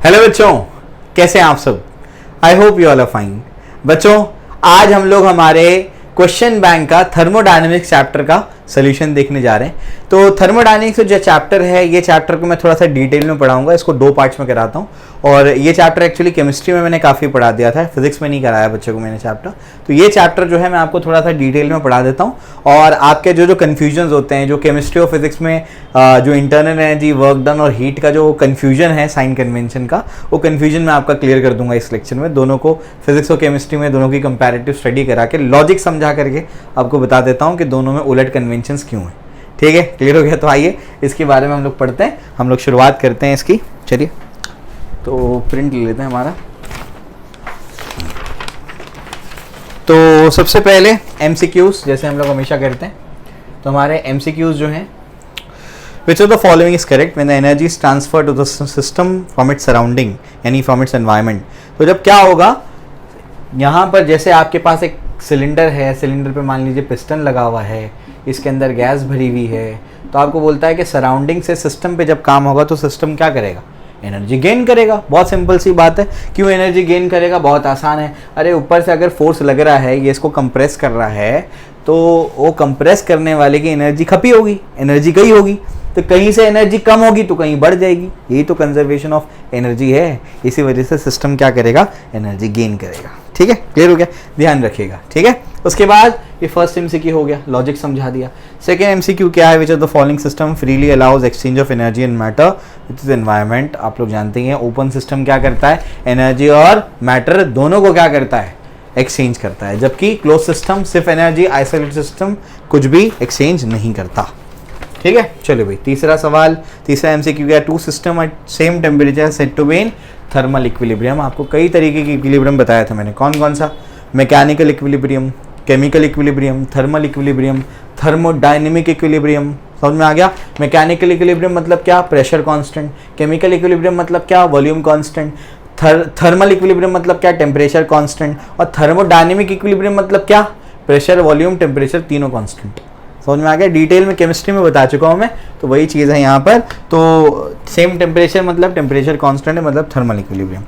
Hello बच्चों, कैसे हैं आप सब? I hope you all are fine. बच्चों, आज हम लोग हमारे क्वेश्चन बैंक का थर्मोडायनेमिक्स चैप्टर का सोल्यूशन देखने जा रहे हैं। तो थर्मोडायनेमिक्स जो चैप्टर है, ये चैप्टर को मैं थोड़ा सा डिटेल में पढ़ाऊंगा। इसको दो पार्ट्स में कराता हूँ। और ये चैप्टर एक्चुअली केमिस्ट्री में मैंने काफ़ी पढ़ा दिया था, फिजिक्स में नहीं कराया बच्चों को मैंने चैप्टर। तो ये चैप्टर जो है मैं आपको थोड़ा सा डिटेल में पढ़ा देता हूँ। और आपके जो कन्फ्यूजन्स होते हैं, जो केमिस्ट्री और फिजिक्स में जो इंटरनल एनर्जी, वर्क डन और हीट का जो कन्फ्यूजन है साइन कन्वेंशन का, वो कन्फ्यूजन मैं आपका क्लियर कर दूंगा इस लेक्चर में। दोनों को, फिजिक्स और केमिस्ट्री में दोनों की कंपैरेटिव स्टडी करा के लॉजिक समझा करके आपको बता देता हूँ कि दोनों में उलट कन्वेंशंस क्यों हैं। ठीक है, क्लियर हो गया? तो आइए इसके बारे में हम लोग पढ़ते हैं। हम लोग शुरुआत करते हैं इसकी। चलिए, तो प्रिंट ले लेते हैं हमारा। तो सबसे पहले MCQs, जैसे हम लोग हमेशा करते हैं। तो हमारे MCQs जो हैं, which of the following is correct when the energy is transfer to the system from its surrounding, यानी फ्रॉम इट्स एनवायरनमेंट। तो जब क्या होगा, यहाँ पर जैसे आपके पास एक सिलेंडर है, सिलेंडर पे मान लीजिए पिस्टन लगा हुआ है, इसके अंदर गैस भरी हुई है, तो आपको बोलता है कि सराउंडिंग से सिस्टम पे जब काम होगा तो सिस्टम क्या करेगा? एनर्जी गेन करेगा। बहुत सिंपल सी बात है। क्यों एनर्जी गेन करेगा? बहुत आसान है। अरे ऊपर से अगर फोर्स लग रहा है, ये इसको कंप्रेस कर रहा है, तो वो कंप्रेस करने वाले की एनर्जी खपी होगी, एनर्जी गई होगी। तो कहीं से एनर्जी कम होगी तो कहीं बढ़ जाएगी। यही तो कंजर्वेशन ऑफ एनर्जी है। इसी वजह से सिस्टम क्या करेगा? एनर्जी गेन करेगा। ठीक है, क्लियर हो गया? ध्यान रखिएगा। ठीक है, उसके बाद ये फर्स्ट MCQ हो गया, लॉजिक समझा दिया। सेकेंड MCQ क्या है? विच of the following system freely allows exchange of energy and matter with the environment. आप लोग जानते हैं ओपन सिस्टम क्या करता है? एनर्जी और मैटर दोनों को क्या करता है? एक्सचेंज करता है। जबकि क्लोज सिस्टम सिर्फ एनर्जी, आइसोलेटेड सिस्टम कुछ भी एक्सचेंज नहीं करता। ठीक है, चलो भाई, तीसरा सवाल, तीसरा MCQ क्या? Two system at same temperature said to be in thermal equilibrium. आपको कई तरीके की इक्विलिब्रियम बताया था मैंने। कौन कौन सा? Mechanical equilibrium, chemical equilibrium, thermal equilibrium, thermodynamic equilibrium. समझ में आ गया? मैकेनिकल इक्विलिब्रियम मतलब क्या? Pressure constant. केमिकल इक्विलिब्रियम मतलब क्या? Volume constant. थर्मल इक्विलिब्रियम मतलब क्या? Temperature constant. और थर्मोडायनेमिक इक्विलिब्रियम मतलब क्या? प्रेशर, वॉल्यूम, टेम्परेचर तीनों कांस्टेंट। समझ में आ गया? डिटेल में केमिस्ट्री में बता चुका हूं मैं, तो वही चीज़ है यहाँ पर। तो सेम टेम्परेचर मतलब टेम्परेचर कांस्टेंट है, मतलब thermal equilibrium.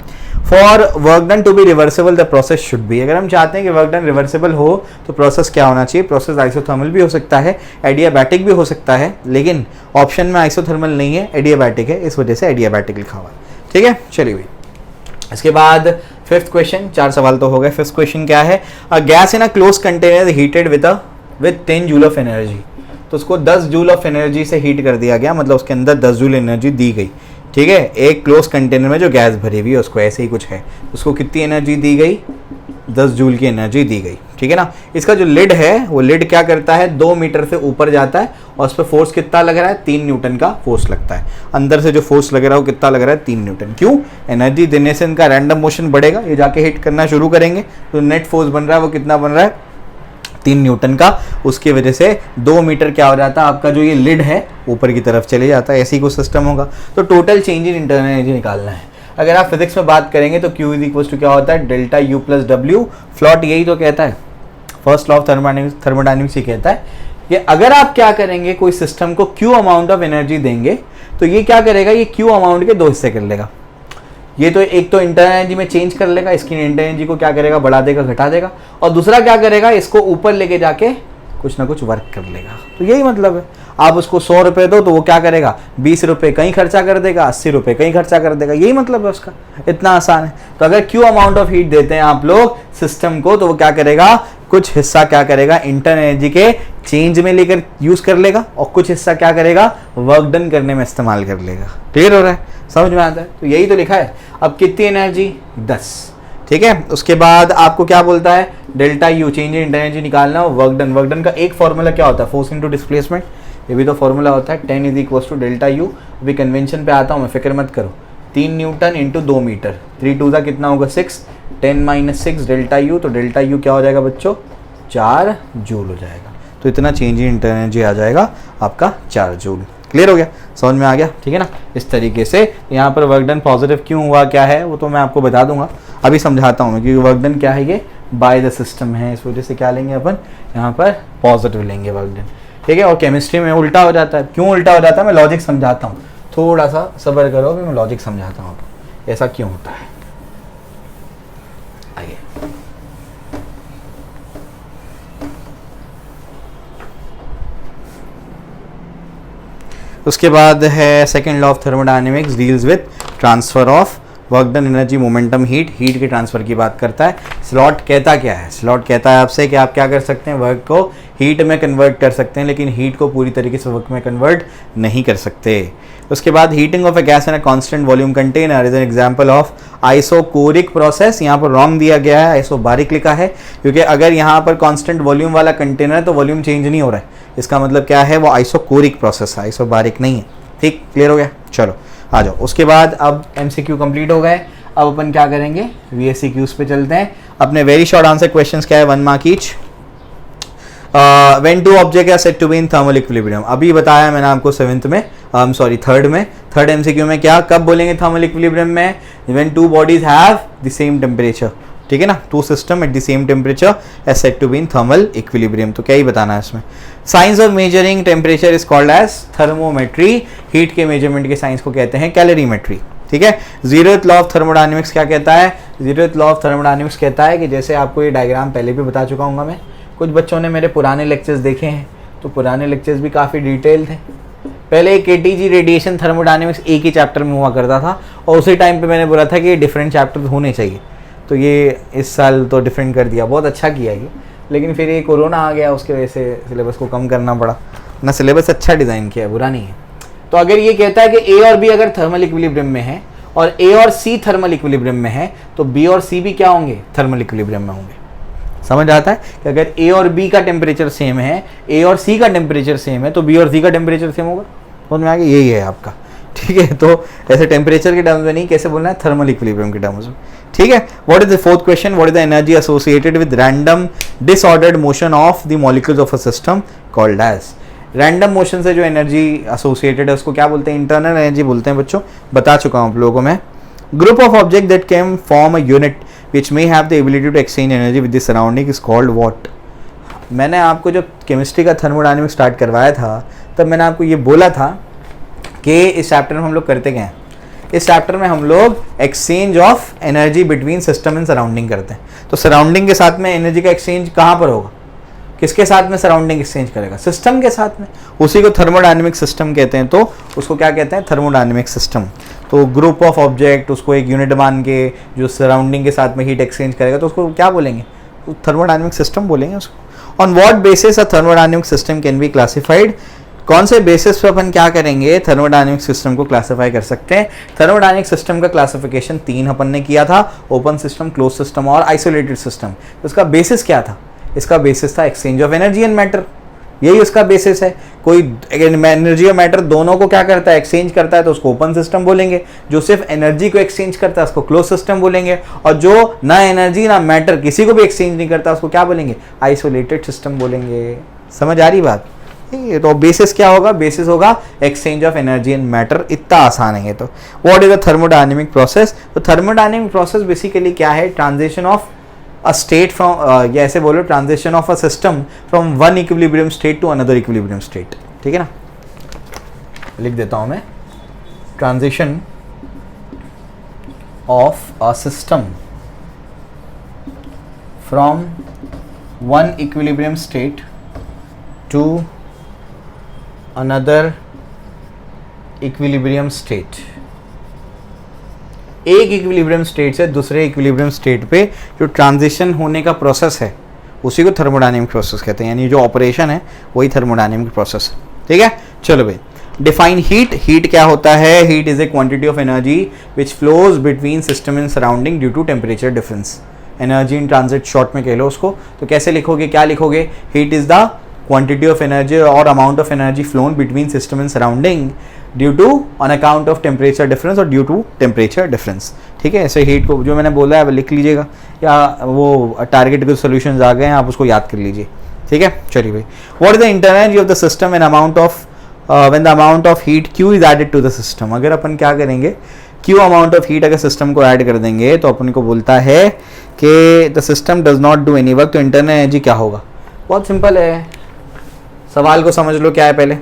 For work done to be reversible the process should be. अगर हम चाहते हैं कि वर्क डन रिवर्सिबल हो तो प्रोसेस क्या होना चाहिए? प्रोसेस आइसोथर्मल भी हो सकता है, एडियाबैटिक भी हो सकता है, लेकिन ऑप्शन में आइसोथर्मल नहीं है, एडियाबैटिक है, इस वजह से एडियाबैटिक लिखा हुआ है। ठीक है, चलिए भाई। इसके बाद फिफ्थ क्वेश्चन, 4 सवाल तो हो गए। फिफ्थ क्वेश्चन क्या है? A gas in a close container heated with 10 joule of energy. तो उसको 10 जूल ऑफ एनर्जी से हीट कर दिया गया, मतलब उसके अंदर 10 जूल एनर्जी दी गई। ठीक है, एक क्लोज कंटेनर में जो गैस भरी हुई है उसको ऐसे ही कुछ है, उसको कितनी एनर्जी दी गई? 10 जूल की एनर्जी दी गई। ठीक है ना? इसका जो लिड है, वो लिड क्या करता है? 2 मीटर से ऊपर जाता है और उस पर फोर्स कितना लग रहा है? 3 न्यूटन का फोर्स लगता है। अंदर से जो फोर्स लग रहा है वो कितना लग रहा है? 3 न्यूटन। क्यों? एनर्जी देने से इनका रैंडम मोशन बढ़ेगा, ये जाके हिट करना शुरू करेंगे, तो नेट फोर्स बन रहा है वो कितना बन रहा है? 3 न्यूटन का। उसकी वजह से 2 मीटर क्या हो जाता है? आपका जो ये लिड है ऊपर की तरफ चले जाता है। ऐसी कुछ सिस्टम होगा। तो total change in internal energy निकालना है। अगर आप फिजिक्स में बात करेंगे तो Q इज इक्वल टू क्या होता है? Delta U plus W। फ्लॉट यही तो कहता है, फर्स्ट लॉ ऑफ थर्मोडायनेमिक्स ये कहता है कि अगर आप क्या करेंगे, कोई सिस्टम को Q अमाउंट ऑफ एनर्जी देंगे तो ये क्या करेगा? ये Q अमाउंट के 2 हिस्से कर लेगा। ये तो एक तो इंटरनल एनर्जी में चेंज कर लेगा, इसकी इंटरनल एनर्जी को क्या करेगा? बढ़ा देगा, घटा देगा। और दूसरा क्या करेगा? इसको ऊपर लेके जाके कुछ ना कुछ वर्क कर लेगा। तो यही मतलब है। आप उसको 100 रुपये दो तो वो क्या करेगा? 20 रुपये कहीं खर्चा कर देगा, 80 रुपये कहीं खर्चा कर देगा। यही मतलब है उसका। इतना आसान है। तो अगर Q अमाउंट ऑफ हीट देते हैं आप लोग सिस्टम को, तो वो क्या करेगा? कुछ हिस्सा क्या करेगा? इंटरनल एनर्जी के चेंज में लेकर यूज कर लेगा, और कुछ हिस्सा क्या करेगा? वर्क डन करने में इस्तेमाल कर लेगा। क्लियर हो रहा है? समझ में आता है? तो यही तो लिखा है। अब कितनी एनर्जी? 10। ठीक है, उसके बाद आपको क्या बोलता है? Delta U, change in internal energy निकालना हो, वर्क डन। वर्क डन का एक फॉर्मूला क्या होता है? Force into displacement. ये भी तो फॉर्मूला होता है, 10 is equal to delta U। अभी कन्वेंशन पे आता हूँ मैं, फिक्र मत करो। 3 न्यूटन इंटू 2 मीटर, 3 2 कितना होगा? 6। 10 माइनस 6 डेल्टा U, तो डेल्टा U क्या हो जाएगा बच्चों? 4 जूल हो जाएगा। तो इतना चेंज इन इंटरनल एनर्जी आ जाएगा आपका 4 जूल। क्लियर हो गया? समझ में आ गया? ठीक है ना? इस तरीके से यहाँ पर वर्क डन पॉजिटिव क्यों हुआ, क्या है वो तो मैं आपको बता दूंगा। अभी समझाता हूँ मैं, क्योंकि वर्क डन क्या है? ये बाय द सिस्टम है, इस वजह से क्या लेंगे अपन? यहाँ पर पॉजिटिव लेंगे वर्क डन। ठीक है, और केमिस्ट्री में उल्टा हो जाता है। क्यों उल्टा हो जाता है? मैं लॉजिक समझाता हूँ, थोड़ा सा सब्र करो, मैं लॉजिक समझाता हूँ। ऐसा क्यों होता है? आइए, उसके बाद है second law of thermodynamics deals with transfer of work done energy momentum heat के ट्रांसफर की बात करता है। स्लॉट कहता क्या है? स्लॉट कहता है आपसे कि आप क्या कर सकते हैं, वर्क को हीट में कन्वर्ट कर सकते हैं, लेकिन हीट को पूरी तरीके से वर्क में कन्वर्ट नहीं कर सकते। उसके बाद heating of a gas in a constant volume container is an example of isochoric process. यहाँ पर रॉन्ग दिया गया है, आइसोबारिक लिखा है, क्योंकि अगर यहाँ पर कांस्टेंट वॉल्यूम वाला कंटेनर है तो वॉल्यूम चेंज नहीं हो रहा है, इसका मतलब क्या है, वो आइसोकोरिक प्रोसेस है, आइसोबारिक नहीं है। ठीक, क्लियर हो गया? चलो आ जाओ। उसके बाद अब MCQ कंप्लीट हो गए, अब अपन क्या करेंगे, VSCQs पे चलते हैं। अपने वेरी शॉर्ट आंसर क्वेश्चंस क्या है, 1 mark each. When two object are said to be in thermal equilibrium, अभी बताया मैंने आपको थर्ड MCQ में क्या कब बोलेंगे थर्मल इक्विलिब्रियम में, when two bodies have the same temperature, ठीक है ना, two system at the same temperature as said to be in thermal equilibrium. तो क्या ही बताना है इसमें। Science of measuring temperature is called as thermometry, heat के मेजरमेंट के साइंस को कहते हैं कैलोरीमेट्री, ठीक है। जीरोथ लॉ ऑफ थर्मोडायनेमिक्स क्या कहता है? जीरोथ लॉ ऑफ थर्मोडायनेमिक्स कहता है कि जैसे आपको ये डायग्राम पहले भी बता चुका हूँ मैं, कुछ बच्चों ने मेरे पुराने लेक्चर्स देखे हैं, तो पुराने लेक्चर्स भी काफ़ी डिटेल थे। पहले KTG रेडिएशन थर्मोडायनेमिक्स एक ही चैप्टर में हुआ करता था, और उसी टाइम पे मैंने बोला था कि ये डिफरेंट चैप्टर होने चाहिए, तो ये इस साल तो डिफरेंट कर दिया, बहुत अच्छा किया ये, लेकिन फिर ये कोरोना आ गया, उसके वजह से सिलेबस को कम करना पड़ा ना। सिलेबस अच्छा डिज़ाइन किया है, बुरा नहीं है। तो अगर ये कहता है कि A और B अगर थर्मल इक्विलिब्रियम में है और A और C थर्मल इक्विलिब्रियम में है, तो B और C भी क्या होंगे, थर्मल इक्विलिब्रियम में होंगे। समझ आता है कि अगर A और B का टेम्परेचर सेम है, A और C का टेम्परेचर सेम है, तो B और C का टेम्परेचर सेम होगा। समझ में आ गया? यही है आपका, ठीक है। तो ऐसे टेम्परेचर के टर्म्स में नहीं, कैसे बोलना है, थर्मल इक्विलिब्रियम के टर्म्स में, ठीक है। What is the fourth question, what is the energy associated with random disordered motion of the molecules of a system called as. Random motion से जो एनर्जी एसोसिएटेड है उसको क्या बोलते हैं, इंटरनल एनर्जी बोलते हैं बच्चों, बता चुका हूँ आप लोगों को मैं। Group of object that can form a unit which may have the ability to exchange energy with the surrounding is called what। मैंने आपको जब केमिस्ट्री का थर्मोडायनेमिक्स स्टार्ट करवाया था तब मैंने आपको ये बोला था कि इस चैप्टर में हम लोग करते क्या हैं, इस चैप्टर में हम लोग exchange of energy between system and surrounding करते हैं। तो सराउंडिंग के साथ में एनर्जी का एक्सचेंज कहाँ पर होगा, किसके साथ में सराउंडिंग एक्सचेंज करेगा, सिस्टम के साथ में, उसी को थर्मोडायनेमिक सिस्टम कहते हैं। तो उसको क्या कहते हैं, थर्मोडायनेमिक सिस्टम। तो ग्रुप ऑफ ऑब्जेक्ट, उसको एक यूनिट मान के जो सराउंडिंग के साथ में हीट एक्सचेंज करेगा, तो उसको क्या बोलेंगे, थर्मोडायनेमिक सिस्टम बोलेंगे उसको। On what basis a thermodynamic system can be classified, कौन से बेसिस पे अपन क्या करेंगे, थर्मोडायनेमिक सिस्टम को क्लासिफाई कर सकते हैं। थर्मोडायनेमिक सिस्टम का क्लासिफिकेशन 3 अपन ने किया था, ओपन सिस्टम, क्लोज सिस्टम और आइसोलेटेड सिस्टम। तो उसका बेसिस क्या था, इसका बेसिस था exchange of energy and matter, यही उसका बेसिस है। कोई एनर्जी और मैटर दोनों को क्या करता है, एक्सचेंज करता है, तो उसको ओपन सिस्टम बोलेंगे। जो सिर्फ एनर्जी को एक्सचेंज करता है उसको क्लोज सिस्टम बोलेंगे, और जो ना एनर्जी ना मैटर किसी को भी एक्सचेंज नहीं करता उसको क्या बोलेंगे, आइसोलेटेड सिस्टम बोलेंगे। समझ आ रही बात? तो बेसिस क्या होगा, बेसिस होगा exchange of energy and matter. इतना आसान है ये। तो what is the thermodynamic process, तो थर्मोडायनेमिक प्रोसेस बेसिकली क्या है, transition of a state from या ऐसे बोलो transition of a system from one equilibrium state to another equilibrium state, ठीक है ना। लिख देता हूं मैं, transition of a system from one equilibrium state to another equilibrium state. एक इक्विलिब्रियम स्टेट से दूसरे इक्विलिब्रियम स्टेट पे जो ट्रांजिशन होने का प्रोसेस है उसी को थर्मोडायनेमिक प्रोसेस कहते हैं, यानी जो ऑपरेशन है वही थर्मोडायनेमिक प्रोसेस है, ठीक है। चलो भाई, डिफाइन हीट। हीट क्या होता है, heat is a quantity of energy which flows between system and surrounding due to temperature difference. Energy in transit short में कह लो उसको। तो कैसे लिखोगे, क्या लिखोगे, heat is the quantity of energy और amount of energy flown between system and surrounding due to on account of temperature difference और ड्यू टू टेम्परेचर डिफरेंस, ठीक है। ऐसे हीट को जो मैंने बोला है वो लिख लीजिएगा, या वो टारगेट के सॉल्यूशंस आ गए हैं आप उसको याद कर लीजिए, ठीक है। चलिए भाई, what is the internal energy of the system and amount of when the amount of heat Q is added to the system. अगर अपन क्या करेंगे, Q अमाउंट ऑफ हीट अगर सिस्टम को ऐड कर देंगे तो अपन को बोलता है कि the system does not do any work. तो इंटरनल एनर्जी क्या होगा, बहुत सिंपल है, सवाल को समझ लो क्या है पहले।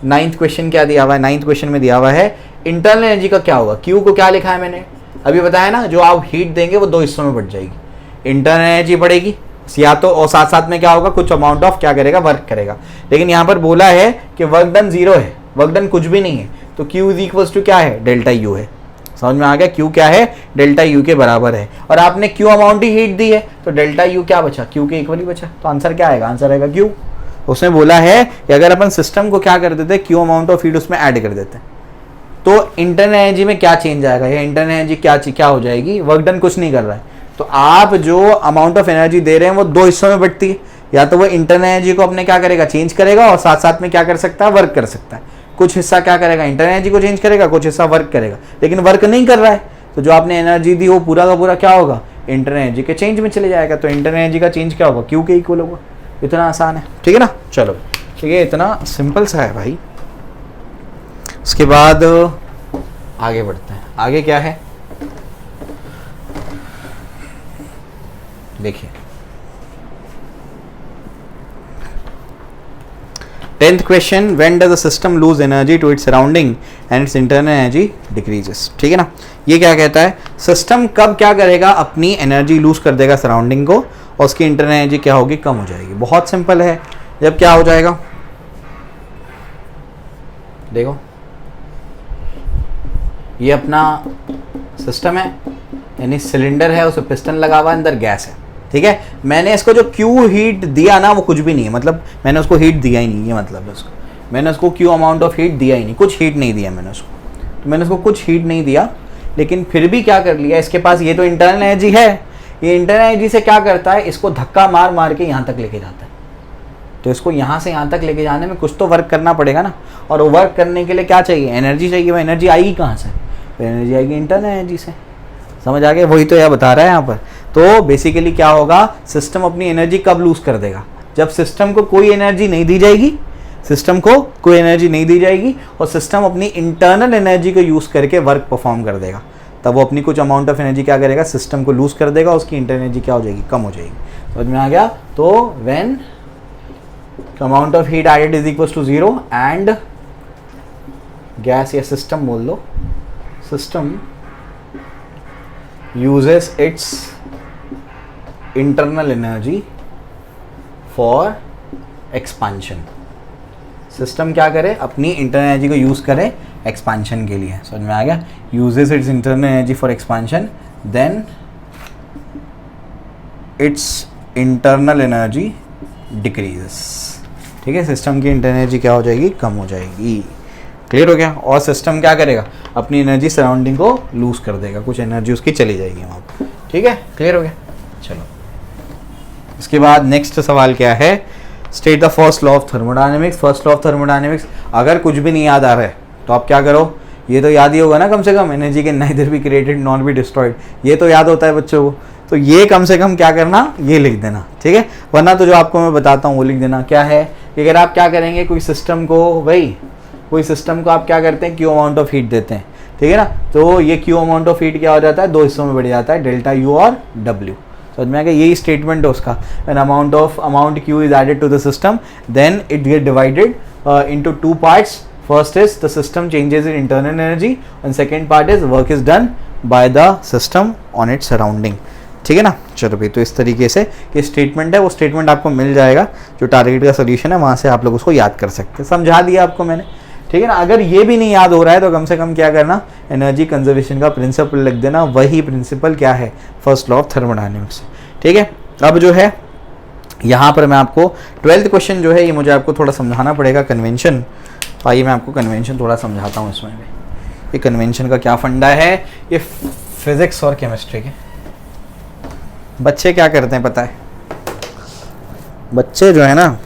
9th क्वेश्चन क्या दिया हुआ है, 9th क्वेश्चन में दिया हुआ है इंटरनल एनर्जी का क्या होगा। Q को क्या लिखा है मैंने, अभी बताया ना, जो आप हीट देंगे वो 2 हिस्सों में बढ़ जाएगी, इंटरनल एनर्जी बढ़ेगी या तो, और साथ साथ में क्या होगा, कुछ अमाउंट ऑफ क्या करेगा, वर्क करेगा। लेकिन यहाँ पर बोला है कि वर्क डन 0 है, वर्क डन कुछ भी नहीं है, तो Q इज इक्वल्स टू क्या है, डेल्टा U है। समझ में आ गया, Q क्या है, डेल्टा U के बराबर है, और आपने Q अमाउंट ही हीट दी है, तो डेल्टा U क्या बचा, Q के इक्वल ही बचा, तो आंसर क्या आएगा, आंसर आएगा Q। उसने बोला है कि अगर अपन सिस्टम को क्या कर देते, Q अमाउंट ऑफ हीट उसमें ऐड कर देते, तो इंटरनल एनर्जी में क्या चेंज आएगा, या इंटरनल एनर्जी क्या हो जाएगी, वर्क डन कुछ नहीं कर रहा है, तो आप जो अमाउंट ऑफ एनर्जी दे रहे हैं वो 2 हिस्सों में बढ़ती है, या तो वो इंटरनल एनर्जी को अपने क्या करेगा, चेंज करेगा, और साथ साथ में क्या कर सकता है, वर्क कर सकता है। कुछ हिस्सा क्या करेगा, इंटरनल एनर्जी को चेंज करेगा, कुछ हिस्सा वर्क करेगा, लेकिन वर्क नहीं कर रहा है, तो जो आपने एनर्जी दी वो पूरा का पूरा क्या होगा, इंटरनल एनर्जी के चेंज में चले जाएगा, तो इंटरनल एनर्जी का चेंज क्या होगा, Q के इक्वल होगा। इतना आसान है, ठीक है ना। चलो ठीक है, इतना सिंपल सा है भाई। उसके बाद आगे बढ़ते हैं, आगे क्या है देखिए, 10th question, when does the system lose energy to its surrounding and its internal energy decreases. ठीक है ना, ये क्या कहता है, सिस्टम कब क्या करेगा, अपनी एनर्जी लूज कर देगा सराउंडिंग को, और उसकी इंटरनल एनर्जी क्या होगी, कम हो जाएगी। बहुत सिंपल है, जब क्या हो जाएगा, देखो ये अपना सिस्टम है, यानी सिलेंडर है, उसमें पिस्टन लगा हुआ है, अंदर गैस है, ठीक है। मैंने इसको जो Q हीट दिया ना, वो कुछ भी नहीं है, मतलब मैंने उसको हीट दिया ही नहीं है, मतलब उसको मैंने उसको Q अमाउंट ऑफ हीट दिया ही नहीं, कुछ हीट नहीं दिया मैंने उसको, तो मैंने उसको कुछ हीट नहीं दिया, लेकिन फिर भी क्या कर लिया, इसके पास ये तो इंटरनल एनर्जी है, ये इंटरनल एनर्जी से क्या करता है, इसको धक्का मार मार के यहाँ तक लेके जाता है, तो इसको यहाँ से यहाँ तक लेके जाने में कुछ तो वर्क करना पड़ेगा ना, और वर्क करने के लिए क्या चाहिए, एनर्जी चाहिए। वो एनर्जी आएगी कहाँ से, तो एनर्जी आएगी इंटरनल एनर्जी से। समझ आ गया, वही तो यह बता रहा है यहाँ पर। तो बेसिकली क्या होगा, सिस्टम अपनी एनर्जी कब लूज कर देगा, जब सिस्टम को कोई एनर्जी नहीं दी जाएगी, सिस्टम को कोई एनर्जी नहीं दी जाएगी, और सिस्टम अपनी इंटरनल एनर्जी को यूज करके वर्क परफॉर्म कर देगा, तब वो अपनी कुछ अमाउंट ऑफ एनर्जी क्या करेगा, सिस्टम को लूज कर देगा, उसकी इंटरनल एनर्जी क्या हो जाएगी, कम हो जाएगी। समझ में आ गया। तो when amount of heat added is equal to 0 and gas या सिस्टम बोल दो, system uses its internal energy for expansion। System क्या करे, अपनी इंटरनल एनर्जी को यूज करे एक्सपांशन के लिए। समझ में आ गया, uses its internal energy for expansion, then its internal energy decreases। ठीक है, सिस्टम की इंटरनल एनर्जी क्या हो जाएगी, कम हो जाएगी। क्लियर हो गया। और सिस्टम क्या करेगा, अपनी एनर्जी सराउंडिंग को लूज कर देगा, कुछ एनर्जी उसकी चली जाएगी वहाँ पर। ठीक है, क्लियर हो गया। चलो इसके बाद नेक्स्ट सवाल क्या है, state the first law of thermodynamics. First law of thermodynamics अगर कुछ भी नहीं याद आ रहा है तो आप क्या करो, ये तो याद ही होगा ना कम से कम, एनर्जी के neither be created not be destroyed, ये तो याद होता है बच्चों को, तो ये कम से कम क्या करना, ये लिख देना। ठीक है, वरना तो जो आपको मैं बताता हूँ वो लिख देना। क्या है, अगर आप क्या करेंगे, कोई सिस्टम को, भाई कोई सिस्टम को आप क्या करते हैं, क्यू अमाउंट ऑफ हीट देते हैं, ठीक है ना, तो ये क्यू अमाउंट ऑफ हीट क्या हो जाता है, 2 हिस्सों में बढ़ जाता है, डेल्टा यू और डब्ल्यू। समझ में आ गया, यही स्टेटमेंट है उसका। When amount Q is added to the system then it get divided into 2 parts. First is the system changes in internal energy and second part is work is done by the system on its surrounding. ठीक है ना। चलो भाई, तो इस तरीके से ये स्टेटमेंट है, वो स्टेटमेंट आपको मिल जाएगा, जो टारगेट का सोल्यूशन है वहाँ से आप लोग उसको याद कर सकते हैं। समझा दिया आपको मैंने, ठीक है ना। अगर ये भी नहीं याद हो रहा है तो कम से कम क्या करना, एनर्जी कंजर्वेशन का प्रिंसिपल लिख देना, वही प्रिंसिपल क्या है, फर्स्ट लॉ ऑफ थर्मोडायनेमिक्स। ठीक है, अब जो है यहाँ पर मैं आपको 12th क्वेश्चन जो है ये मुझे आपको थोड़ा समझाना पड़ेगा, कन्वेंशन। आइए मैं आपको कन्वेंशन थोड़ा समझाता हूँ इसमें भी। ये कन्वेंशन का क्या फंडा है, ये फिजिक्स और केमिस्ट्री के बच्चे क्या करते हैं पता है, बच्चे जो है ना,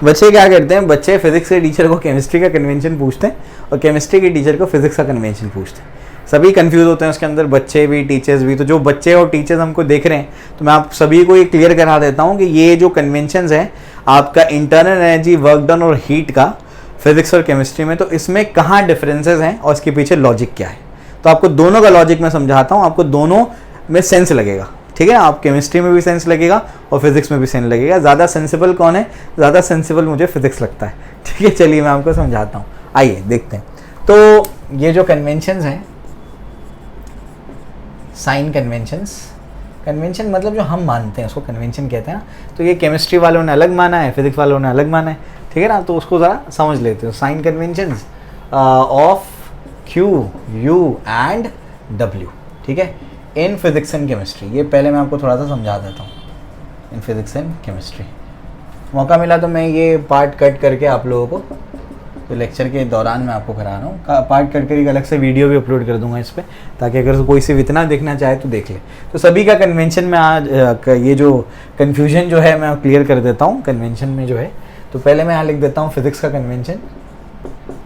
बच्चे क्या करते हैं, बच्चे फिजिक्स के टीचर को केमिस्ट्री का कन्वेंशन पूछते हैं और केमिस्ट्री के टीचर को फिजिक्स का कन्वेंशन पूछते हैं। सभी कंफ्यूज होते हैं उसके अंदर, बच्चे भी टीचर्स भी। तो जो बच्चे और टीचर्स हमको देख रहे हैं तो मैं आप सभी को ये क्लियर करा देता हूँ कि ये जो कन्वेंशंस हैं आपका इंटरनल एनर्जी, वर्क डन और हीट का फिजिक्स और केमिस्ट्री में, तो इसमें कहाँ डिफरेंसेस हैं और इसके पीछे लॉजिक क्या है। तो आपको दोनों का लॉजिक मैं समझाता हूँ, आपको दोनों में सेंस लगेगा। ठीक है ना, आप केमिस्ट्री में भी सेंस लगेगा और फिजिक्स में भी सेंस लगेगा। ज़्यादा सेंसिबल कौन है? ज़्यादा सेंसिबल मुझे फिजिक्स लगता है, ठीक है। चलिए मैं आपको समझाता हूँ, आइए देखते हैं। तो ये जो कन्वेंशंस हैं, साइन कन्वेंशंस, कन्वेंशन मतलब जो हम मानते हैं उसको कन्वेंशन कहते हैं ना। तो ये केमिस्ट्री वालों ने अलग माना है, फिजिक्स वालों ने अलग माना है, ठीक है ना। तो उसको ज़रा समझ लेते हो। Sign conventions of Q, U and W, ठीक है, इन फिजिक्स एंड केमिस्ट्री। ये पहले मैं आपको थोड़ा सा समझा देता हूँ। इन फिजिक्स एंड केमिस्ट्री मौका मिला तो मैं ये पार्ट कट करके आप लोगों को, तो लेक्चर के दौरान मैं आपको करा रहा हूँ, पार्ट कट करके अलग से वीडियो भी अपलोड कर दूंगा इस पर, ताकि अगर कोई सिर्फ इतना देखना चाहे तो देख ले। तो सभी का कन्वेंशन में आज ये जो कन्फ्यूजन जो है मैं क्लियर कर देता हूँ कन्वेंशन में जो है। तो पहले मैं यहाँ लिख देता हूँ फिजिक्स का कन्वेंशन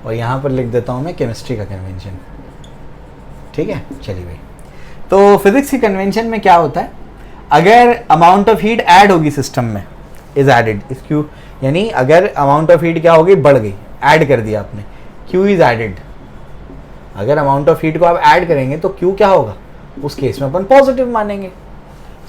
और यहाँ पर लिख देता हूँ मैं केमिस्ट्री का कन्वेंशन, ठीक है। चलिए भाई, तो फिजिक्स की कन्वेंशन में क्या होता है, अगर अमाउंट ऑफ हीट ऐड होगी सिस्टम में, इज एडेड, इस क्यू, यानी अगर अमाउंट ऑफ हीट क्या होगी, बढ़ गई, ऐड कर दिया आपने, क्यू इज एडेड। अगर अमाउंट ऑफ हीट को आप ऐड करेंगे तो क्यू क्या होगा, उस केस में अपन पॉजिटिव मानेंगे।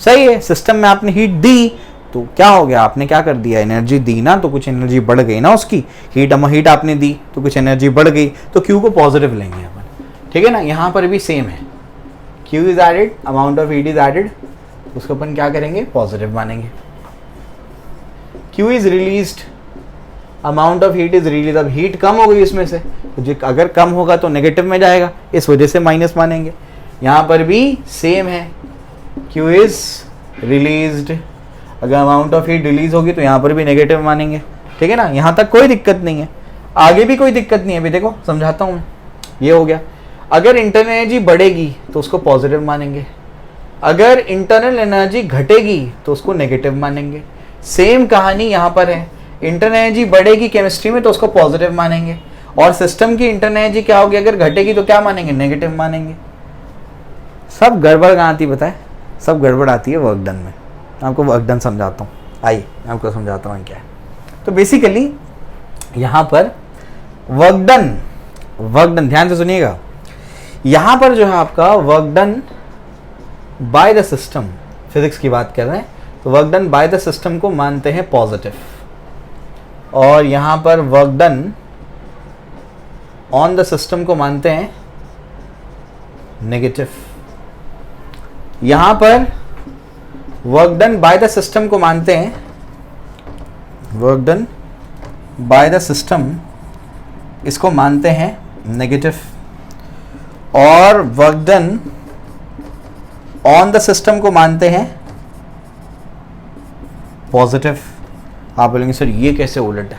सही है, सिस्टम में आपने हीट दी तो क्या हो गया, आपने क्या कर दिया, एनर्जी दी ना, तो कुछ एनर्जी बढ़ गई ना उसकी, हीट आपने दी तो कुछ एनर्जी बढ़ गई, तो क्यू को पॉजिटिव लेंगे अपन, ठीक है ना। यहाँ पर भी सेम है, Q is added, amount of heat is added, उसको अपन क्या करेंगे, पॉजिटिव मानेंगे। Q is released, amount of heat is release, अब हीट कम हो गई उसमें से, तो अगर कम होगा तो नेगेटिव में जाएगा, इस वजह से माइनस मानेंगे। यहाँ पर भी सेम है, क्यू इज रिलीज्ड, अगर अमाउंट ऑफ हीट रिलीज होगी तो यहाँ पर भी नेगेटिव मानेंगे, ठीक है ना। यहाँ तक कोई दिक्कत नहीं है, आगे भी कोई दिक्कत नहीं है। अभी देखो समझाता हूँ मैं, ये हो गया। अगर इंटरनल एनर्जी बढ़ेगी तो उसको पॉजिटिव मानेंगे, अगर इंटरनल एनर्जी घटेगी तो उसको नेगेटिव मानेंगे। सेम कहानी यहाँ पर है, इंटरनल एनर्जी बढ़ेगी केमिस्ट्री में तो उसको पॉजिटिव मानेंगे, और सिस्टम की इंटरनल एनर्जी क्या होगी, अगर घटेगी तो क्या मानेंगे, नेगेटिव मानेंगे। सब गड़बड़ कहाँ आती बताए, सब गड़बड़ आती है वर्क डन में। आपको वर्क डन समझाता हूँ, आइए मैं आपको समझाता हूँ क्या है। तो बेसिकली यहाँ पर वर्क डन ध्यान से सुनिएगा, यहाँ पर जो है आपका work done by the system, physics की बात कर रहे हैं, तो work done by the system को मानते हैं पॉजिटिव, और यहाँ पर work done on the system को मानते हैं नेगेटिव। यहाँ पर work done by the system को मानते हैं, work done by the system इसको मानते हैं नेगेटिव, और work done on the system को मानते हैं पॉजिटिव। आप बोलेंगे सर ये कैसे उलट है,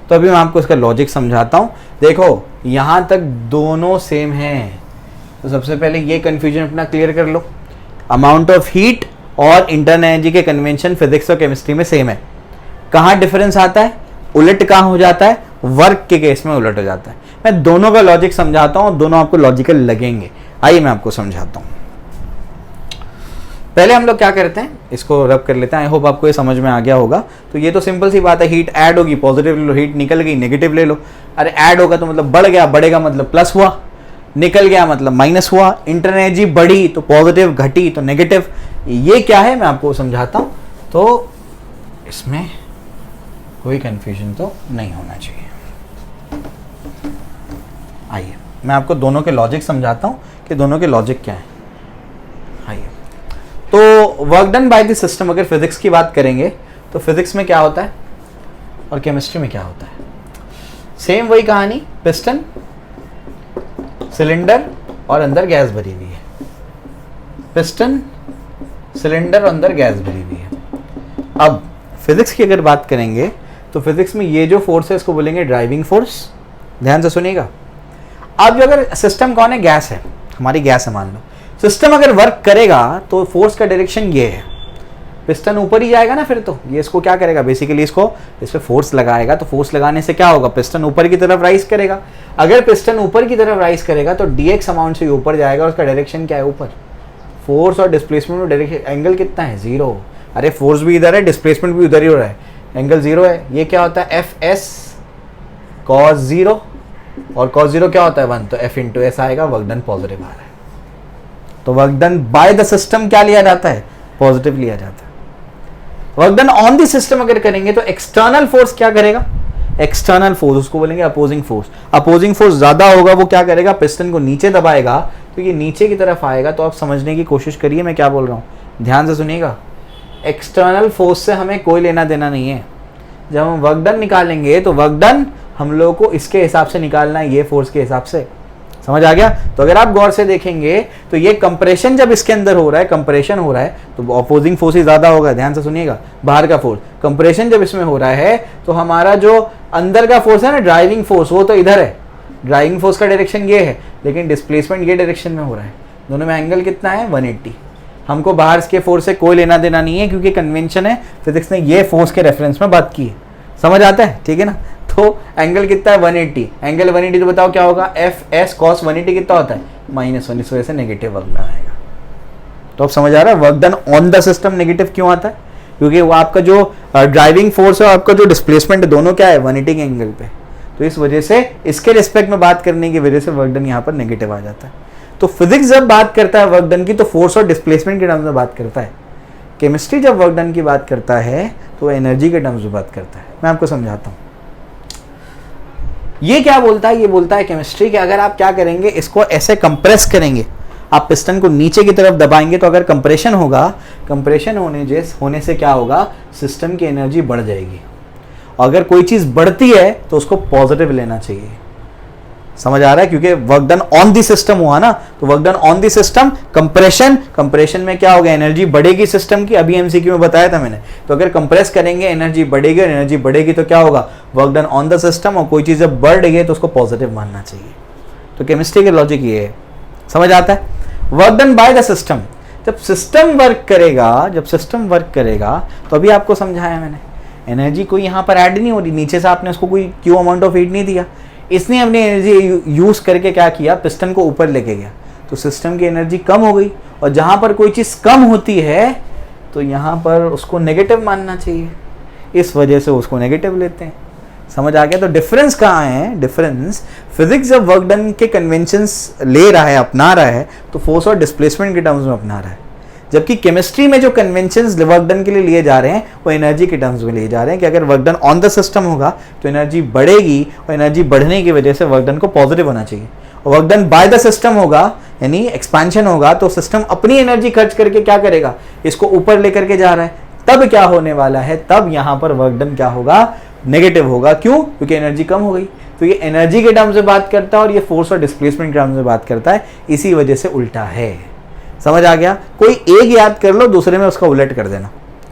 तो अभी मैं आपको इसका लॉजिक समझाता हूं। देखो यहां तक दोनों सेम हैं, तो सबसे पहले ये कंफ्यूजन अपना क्लियर कर लो। अमाउंट ऑफ हीट और इंटरनल एनर्जी के कन्वेंशन फिजिक्स और केमिस्ट्री में सेम है। कहाँ डिफरेंस आता है, उलट कहाँ हो जाता है, वर्क के केस में उलट हो जाता है। मैं दोनों का लॉजिक समझाता हूँ, दोनों आपको लॉजिकल लगेंगे। आइए मैं आपको समझाता हूँ। पहले हम लोग क्या करते हैं, इसको रब कर लेते हैं। आई होप आपको ये समझ में आ गया होगा। तो ये तो सिंपल सी बात है, हीट ऐड होगी पॉजिटिव ले लो, हीट निकल गई नेगेटिव ले लो। अरे ऐड होगा तो मतलब बढ़ गया, बढ़ेगा मतलब प्लस हुआ, निकल गया मतलब माइनस हुआ। इंटरनल एनर्जी बढ़ी तो पॉजिटिव, घटी तो नेगेटिव। ये क्या है मैं आपको समझाता हूँ, तो इसमें कोई कंफ्यूजन तो नहीं होना चाहिए। आइए मैं आपको दोनों के लॉजिक समझाता हूँ कि दोनों के लॉजिक क्या है। आइए, तो work done by the system, अगर फिजिक्स की बात करेंगे तो फिजिक्स में क्या होता है और केमिस्ट्री में क्या होता है, सेम वही कहानी। पिस्टन, सिलेंडर और अंदर गैस भरी हुई है। पिस्टन, सिलेंडर और अंदर गैस भरी हुई है। अब फिजिक्स की अगर बात करेंगे तो फिजिक्स में ये जो फोर्स है इसको बोलेंगे ड्राइविंग फोर्स। ध्यान से सुनिएगा। अब जो अगर सिस्टम कौन है, गैस है, हमारी गैस है मान लो। सिस्टम अगर वर्क करेगा तो फोर्स का डायरेक्शन ये है, पिस्टन ऊपर ही जाएगा ना, फिर तो ये इसको क्या करेगा, बेसिकली इसको इस पे फोर्स लगाएगा। तो फोर्स लगाने से क्या होगा, पिस्टन ऊपर की तरफ राइज करेगा। अगर पिस्टन ऊपर की तरफ राइज करेगा तो dx अमाउंट से ऊपर जाएगा और उसका डायरेक्शन क्या है, ऊपर। फोर्स और डिस्प्लेसमेंट में डायरेक्शन एंगल कितना है, 0। अरे फोर्स भी इधर है, डिस्प्लेसमेंट भी उधर ही हो रहा है, एंगल 0 है। ये क्या होता है, Fs cos 0, और cos 0 क्या होता है, 1, तो F इंटू एस आएगा। वर्क डन पॉजिटिव आ रहा है, तो work done by the system क्या लिया जाता है, पॉजिटिव लिया जाता है। Work done on the system अगर करेंगे तो एक्सटर्नल फोर्स क्या करेगा, एक्सटर्नल फोर्स उसको बोलेंगे अपोजिंग फोर्स। अपोजिंग फोर्स ज्यादा होगा, वो क्या करेगा, पिस्टन को नीचे दबाएगा, तो ये नीचे की तरफ आएगा। तो आप समझने की कोशिश करिए मैं क्या बोल रहा हूं, ध्यान से सुनिएगा। एक्सटर्नल फोर्स से हमें कोई लेना देना नहीं है। जब हम वर्क डन निकालेंगे तो वर्क डन हम लोगों को इसके हिसाब से निकालना है, ये फोर्स के हिसाब से। समझ आ गया। तो अगर आप गौर से देखेंगे तो ये कंप्रेशन जब इसके अंदर हो रहा है, कंप्रेशन हो रहा है, तो अपोजिंग फोर्स ही ज्यादा होगा। ध्यान से सुनिएगा, बाहर का फोर्स। कंप्रेशन जब इसमें हो रहा है तो हमारा जो अंदर का फोर्स है ना, ड्राइविंग फोर्स, वो तो इधर है, ड्राइविंग फोर्स का डायरेक्शन ये है, लेकिन डिस्प्लेसमेंट ये डायरेक्शन में हो रहा है। दोनों में एंगल कितना है, 180। हमको बाहर के फोर्स से कोई लेना देना नहीं है, क्योंकि कन्वेंशन है, फिजिक्स ने ये फोर्स के रेफरेंस में बात की है। समझ आता है, ठीक है ना। तो एंगल कितना है, 180। एंगल 180 तो बताओ क्या होगा, एफ एस कॉस 180 कितना होता है, -1। इस वजह से नेगेटिव वर्क डन आएगा। तो आप समझ आ रहा है work done on the system negative क्यों आता है, क्योंकि वो आपका जो ड्राइविंग फोर्स है, आपका जो डिस्प्लेसमेंट है, दोनों क्या है, 180 के एंगल पे। तो इस वजह से इसके रिस्पेक्ट में बात करने की वजह से वर्क डन यहाँ पर नेगेटिव आ जाता है। तो फिजिक्स जब बात करता है वर्क डन की तो फोर्स और डिस्प्लेसमेंट के टर्म्स में बात करता है। केमिस्ट्री जब वर्क डन की बात करता है तो एनर्जी के टर्म्स में बात करता है। मैं आपको समझाता हूँ। ये क्या बोलता है, ये बोलता है केमिस्ट्री कि अगर आप क्या करेंगे, इसको ऐसे कंप्रेस करेंगे, आप पिस्टन को नीचे की तरफ दबाएंगे, तो अगर कंप्रेशन होगा, कंप्रेशन होने से क्या होगा, सिस्टम की एनर्जी बढ़ जाएगी। और अगर कोई चीज बढ़ती है तो उसको पॉजिटिव लेना चाहिए। समझ आ रहा है, क्योंकि work done on the system हुआ ना, तो work done on the system, compression में क्या होगा, एनर्जी बढ़ेगी सिस्टम की। अभी एमसीक्यू में बताया था मैंने। तो अगर कंप्रेस करेंगे एनर्जी बढ़ेगी, और एनर्जी बढ़ेगी तो क्या होगा, work done on the system. और कोई चीज जब बढ़ रही है तो उसको पॉजिटिव मानना चाहिए। तो केमिस्ट्री के लॉजिक ये है, समझ आता है। Work done by the system, जब सिस्टम वर्क करेगा, तो अभी आपको समझाया मैंने, एनर्जी कोई यहाँ पर ऐड नहीं हो रही, नीचे से आपने उसको कोई क्यू अमाउंट ऑफ हीट नहीं दिया, इसने अपनी एनर्जी यूज करके क्या किया, पिस्टन को ऊपर लेके गया, तो सिस्टम की एनर्जी कम हो गई। और जहां पर कोई चीज कम होती है तो यहां पर उसको नेगेटिव मानना चाहिए, इस वजह से उसको नेगेटिव लेते हैं। समझ आ गया। तो डिफरेंस कहाँ है, डिफरेंस फिजिक्स जब वर्क डन के कन्वेंशंस ले रहा है, अपना रहा है, तो फोर्स और डिस्प्लेसमेंट के टर्म्स में अपना रहा है। जबकि केमिस्ट्री में जो कन्वेंशंस वर्क डन के लिए लिए जा रहे हैं वो एनर्जी के टर्म्स में लिए जा रहे हैं कि अगर work done on the system होगा तो एनर्जी बढ़ेगी, और एनर्जी बढ़ने की वजह से वर्क डन को पॉजिटिव होना चाहिए। और work done by the system होगा, यानी एक्सपेंशन होगा, तो सिस्टम अपनी एनर्जी खर्च करके क्या करेगा, इसको ऊपर लेकर के जा रहा है। तब क्या होने वाला है, तब यहां पर वर्क डन क्या होगा, नेगेटिव होगा। क्यों, क्योंकि एनर्जी कम हो गई। तो ये एनर्जी के टर्म्स में बात करता है और ये फोर्स और डिस्प्लेसमेंट के टर्म्स में बात करता है, इसी वजह से उल्टा है। समझ आ गया। कोई एक याद कर लो, दूसरे में उसका उलट कर देना।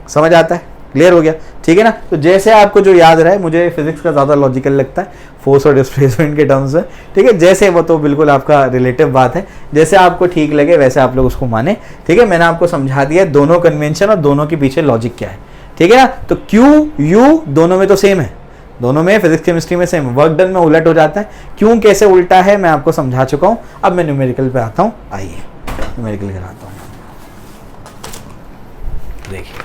समझ आता है, क्लियर हो गया, ठीक है ना। तो जैसे आपको जो याद रहा है, मुझे फिजिक्स का ज़्यादा लॉजिकल लगता है फोर्स और डिस्प्लेसमेंट के टर्म्स में, ठीक है। जैसे वो तो बिल्कुल आपका रिलेटिव बात है, जैसे आपको ठीक लगे वैसे आप लोग उसको माने, ठीक है। मैंने आपको समझा दिया दोनों कन्वेंशन और दोनों के पीछे लॉजिक क्या है, ठीक है ना। तो क्यू यू दोनों में तो सेम है, दोनों में फिजिक्स केमिस्ट्री में सेम। वर्क डन में उलट हो जाता है। क्यों, कैसे उल्टा है, मैं आपको समझा चुका हूं। अब मैं न्यूमेरिकल पे आता हूं, आइए न्यूमेरिकल कराता हूं। देखिए,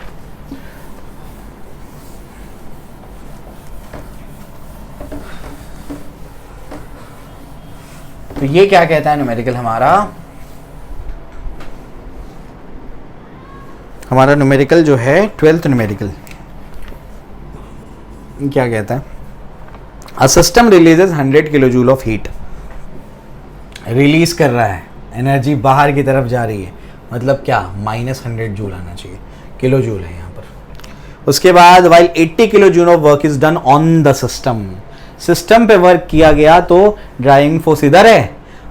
तो ये क्या कहता है न्यूमेरिकल, हमारा न्यूमेरिकल जो है 12th न्यूमेरिकल क्या कहता है, a system releases 100 kilo joule of heat. Release कर रहा है, एनर्जी बाहर की तरफ जा रही है, मतलब क्या, -100 जूल आना चाहिए, किलो जूल है यहाँ पर। उसके बाद while 80 kilo joule of work is done on the system, system पे वर्क किया गया तो ड्राइविंग फोर्स इधर है,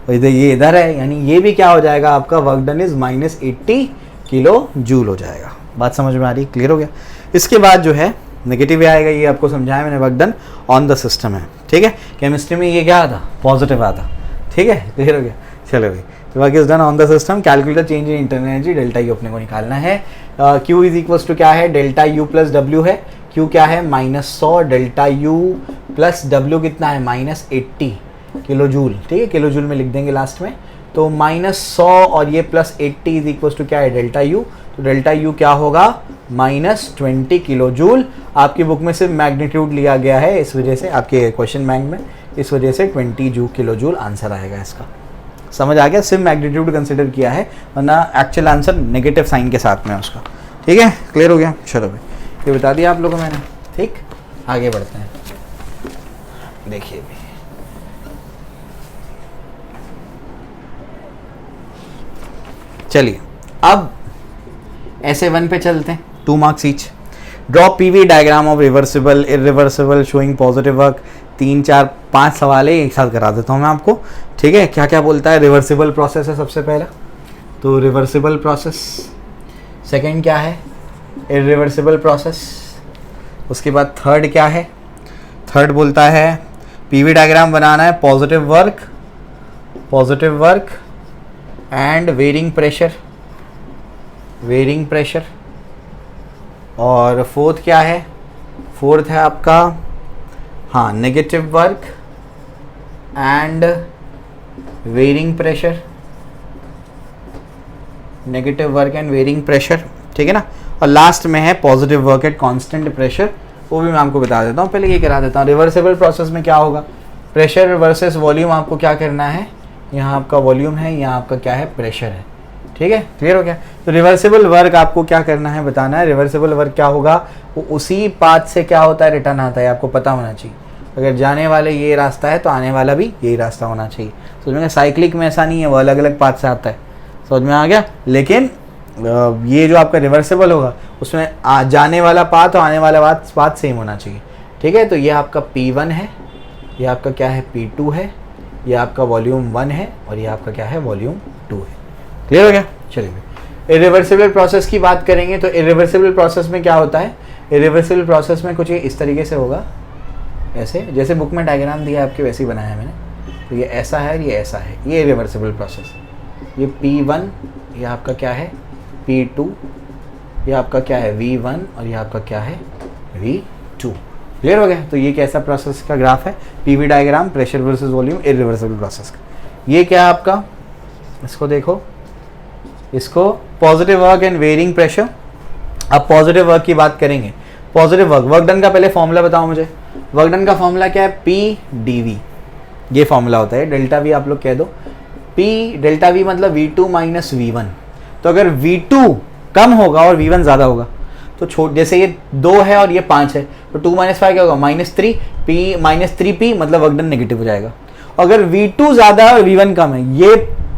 इधर ये इधर है, यानी ये भी क्या हो जाएगा आपका, work done is -80 kilo joule हो जाएगा। बात समझ में आ रही, क्लियर हो गया। इसके बाद जो है नेगेटिव आएगा, ये आपको समझाया मैंने, work done on the system है, ठीक है। केमिस्ट्री में ये क्या आता, पॉजिटिव आता, ठीक है, क्लियर हो गया। चलो भाई, तो work is done on the system, calculate change in internal energy, delta U अपने को निकालना है। क्यू इज इक्वल्स टू क्या है, डेल्टा यू प्लस डब्ल्यू है। क्यू क्या है, -100, डेल्टा यू प्लस डब्ल्यू कितना है, -80 किलो जूल, ठीक है, किलो जूल में लिख देंगे लास्ट में। तो -100 और ये +80 इज इक्वल्स टू क्या है, डेल्टा यू। तो डेल्टा यू क्या होगा, -20 किलो जूल। आपकी बुक में सिर्फ मैग्नीट्यूड लिया गया है, इस वजह से आपके क्वेश्चन बैंक में, इस वजह से 20 किलो जूल आंसर आएगा इसका। समझ आ गया, सिर्फ मैग्नीट्यूड कंसिडर किया है, वरना एक्चुअल आंसर नेगेटिव साइन के साथ में उसका। ठीक है, क्लियर हो गया। चलो भाई, ये बता दिया आप लोगों को मैंने। ठीक, आगे बढ़ते हैं। देखिए भाई, चलिए अब ऐसे 1 पे चलते हैं, 2 marks each. Draw PV diagram of reversible irreversible showing positive work. 3 4 5 सवाल है, एक साथ करा देता हूँ मैं आपको। ठीक है, क्या क्या बोलता है। रिवर्सिबल प्रोसेस है सबसे पहला, तो रिवर्सिबल प्रोसेस। सेकंड क्या है, इरिवर्सिबल प्रोसेस। उसके बाद थर्ड क्या है, थर्ड बोलता है पीवी डायग्राम बनाना है positive work and varying pressure. और फोर्थ क्या है, फोर्थ है आपका हाँ negative work and varying pressure, ठीक है ना। और लास्ट में है positive work at constant pressure, वो भी मैं आपको बता देता हूँ। पहले ये करा देता हूँ, रिवर्सिबल प्रोसेस में क्या होगा, प्रेशर वर्सेस वॉल्यूम आपको क्या करना है। यहाँ आपका वॉल्यूम है, यहाँ आपका क्या है, प्रेशर है। ठीक है, क्लियर हो गया। तो रिवर्सिबल वर्क आपको क्या करना है, बताना है। रिवर्सिबल वर्क क्या होगा, वो उसी पाथ से क्या होता है, रिटर्न आता है, आपको पता होना चाहिए। अगर जाने वाले ये रास्ता है तो आने वाला भी यही रास्ता होना चाहिए। समझ में, साइक्लिक में ऐसा नहीं है, वो अलग अलग पाथ से आता है, समझ में आ गया। लेकिन ये जो आपका रिवर्सिबल होगा उसमें जाने वाला पाथ और आने वाला पाथ सेम होना चाहिए। ठीक है, तो ये आपका P1 है, ये आपका क्या है, P2 है, ये आपका वॉल्यूम 1 है और ये आपका क्या है, वॉल्यूम 2 है। क्लियर हो गया। चलिए, इरिवर्सिबल प्रोसेस की बात करेंगे तो इरिवर्सिबल प्रोसेस में क्या होता है, इरिवर्सिबल प्रोसेस में कुछ इस तरीके से होगा, ऐसे जैसे बुक में डायग्राम दिया आपके वैसे ही बनाया है मैंने। तो ये ऐसा है, ये ऐसा है, ये इरिवर्सिबल प्रोसेस। ये P1, ये आपका क्या है, P2, ये आपका क्या है, V1 और ये आपका क्या है, V2। क्लियर हो गया। तो ये कैसा प्रोसेस का ग्राफ है, PV diagram, pressure versus volume, irreversible process का। ये क्या है आपका, इसको देखो, इसको positive work and varying pressure. अब पॉजिटिव वर्क की बात करेंगे। पॉजिटिव वर्क डन का पहले फॉर्मूला बताओ मुझे। वर्क डन का फॉर्मूला क्या है, P/dV, ये फॉर्मूला होता है। डेल्टा V आप लोग कह दो, P डेल्टा V मतलब V2 माइनस V1। तो अगर V2 कम होगा और V1 ज़्यादा होगा तो जैसे ये 2 है और ये 5 है, तो 2 माइनस 5 क्या होगा, -3। P माइनस 3P मतलब वर्क डन नेगेटिव हो जाएगा। अगर V2 ज़्यादा है और V1 कम है, ये